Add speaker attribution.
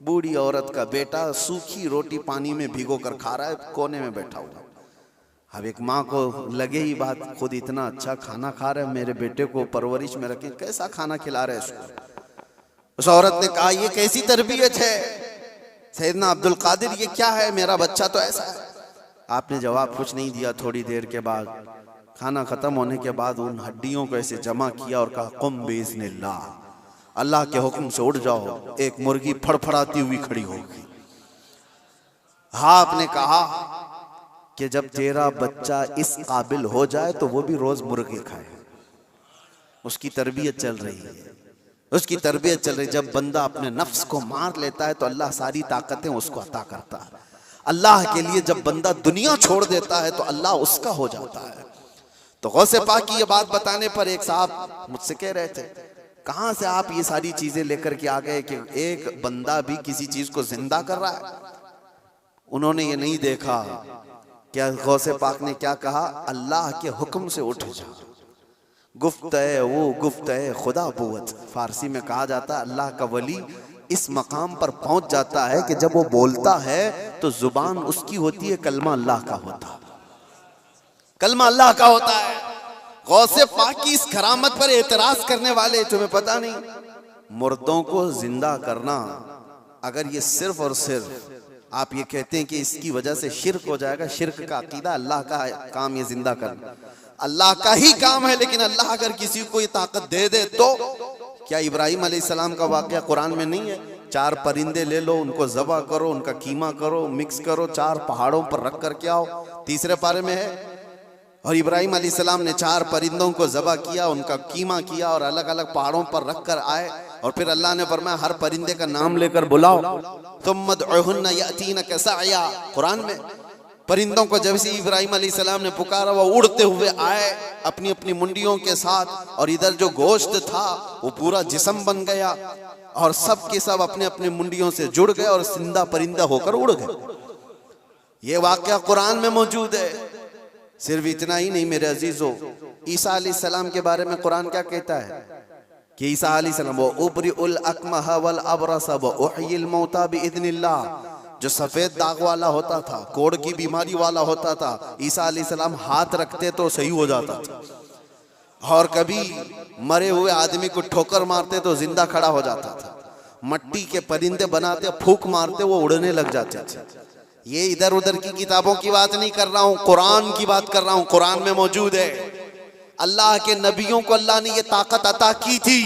Speaker 1: बूढ़ी औरत का बेटा सूखी रोटी पानी में भिगो कर खा रहा है, कोने में बैठा हुआ। अब एक माँ को लगे ही बात, खुद इतना अच्छा खाना खा रहे हैं, मेरे बेटे को परवरिश में रखें, कैसा खाना खिला रहे हैं इसको। उस औरत ने कहा ये कैसी तरबियत है सैयदना अब्दुल कादिर, ये क्या है, मेरा बच्चा तो ऐसा है। आपने जवाब कुछ नहीं दिया। थोड़ी देर के बाद खाना खत्म होने के बाद उन हड्डियों को ऐसे जमा किया और कहा कुम बिइज़्निल्लाह, अल्लाह के हुक्म से उठ जाओ। एक मुर्गी फड़फड़ाती हुई खड़ी होगी। हाँ, आपने कहा कि जब तेरा बच्चा इस काबिल हो जाए तो वो भी रोज मुर्गे खाए। उसकी तरबियत चल रही है, उसकी तरबियत चल रही है। जब बंदा अपने नफ्स को मार लेता है तो अल्लाह सारी ताकतें उसको अता करता है। अल्लाह के लिए जब बंदा दुनिया छोड़ देता है तो अल्लाह उसका हो जाता है। तो गौसे पाक की ये बात बताने पर एक साहब मुझसे कह रहे थे, कहां से आप ये सारी चीजें लेकर के आ गए कि एक बंदा भी किसी चीज को जिंदा कर रहा है। उन्होंने ये नहीं देखा क्या गौसे पाक ने क्या कहा, अल्लाह के हुक्म से उठ जा। गुफ्त-ए वो गुफ्त-ए खुदा बुवत, फारसी में कहा जाता है अल्लाह का वली इस मकाम पर पहुंच जाता है कि जब वो बोलता है तो जुबान उसकी होती है, कलमा अल्लाह का होता है, कलमा अल्लाह का होता है। गौसे पाक की इस करामत पर एतराज करने वाले, तुम्हें पता नहीं, मुर्दों को जिंदा करना अगर ये सिर्फ और सिर्फ आप ये कहते हैं कि इसकी वजह से शिर्क हो जाएगा, शिर्क का अकीदा, अल्लाह का काम ये जिंदा करना अल्लाह का ही काम है। लेकिन अल्लाह अगर किसी को ये ताकत दे दे तो क्या इब्राहिम अलैहिस्सलाम का वाकया कुरान में नहीं है? 4 परिंदे ले लो, उनको ज़बह करो, उनका कीमा करो, मिक्स करो, 4 पहाड़ों पर रख करके आओ, तीसरे पारे में है। और इब्राहिम अलैहिस्सलाम ने 4 परिंदों को ज़बह किया, उनका कीमा किया और अलग अलग पहाड़ों पर रख कर आए। और फिर अल्लाह ने फरमाया हर परिंदे का नाम लेकर बुलाओ, तुम मदउहुन्ना यातीनका सअया। कुरान में परिंदों को जब से इब्राहिम अलैहिस्सलाम ने पुकारा वो उड़ते हुए आए अपनी अपनी मुंडियों के साथ, और इधर जो गोश्त था वो पूरा जिस्म बन गया और सब के सब अपने अपने मुंडियों से जुड़ गए और जिंदा परिंदा होकर उड़ गए। ये वाकया कुरान में मौजूद है। सिर्फ इतना ही नहीं मेरे अजीजों, ईसा अलैहिस्सलाम के बारे में कुरान क्या कहता है कि ईसा अलैहिस्सलाम वो उबरिउल अकमह वल अबरस व उहयिल मौता बिइज़्निल्लाह, जो सफेद दाग वाला होता था, कोढ़ की बीमारी वाला होता था, ईसा अलैहिस्सलाम हाथ रखते तो सही हो जाता था। और कभी मरे हुए आदमी को ठोकर मारते तो जिंदा खड़ा हो जाता था। मट्टी के परिंदे बनाते, फूंक मारते, वो उड़ने लग जाते थे। ये इधर उधर की किताबों की बात नहीं कर रहा हूं, कुरान की बात कर रहा हूं। कुरान में मौजूद है। अल्लाह के नबियों को अल्लाह ने ये ताकत अता की थी।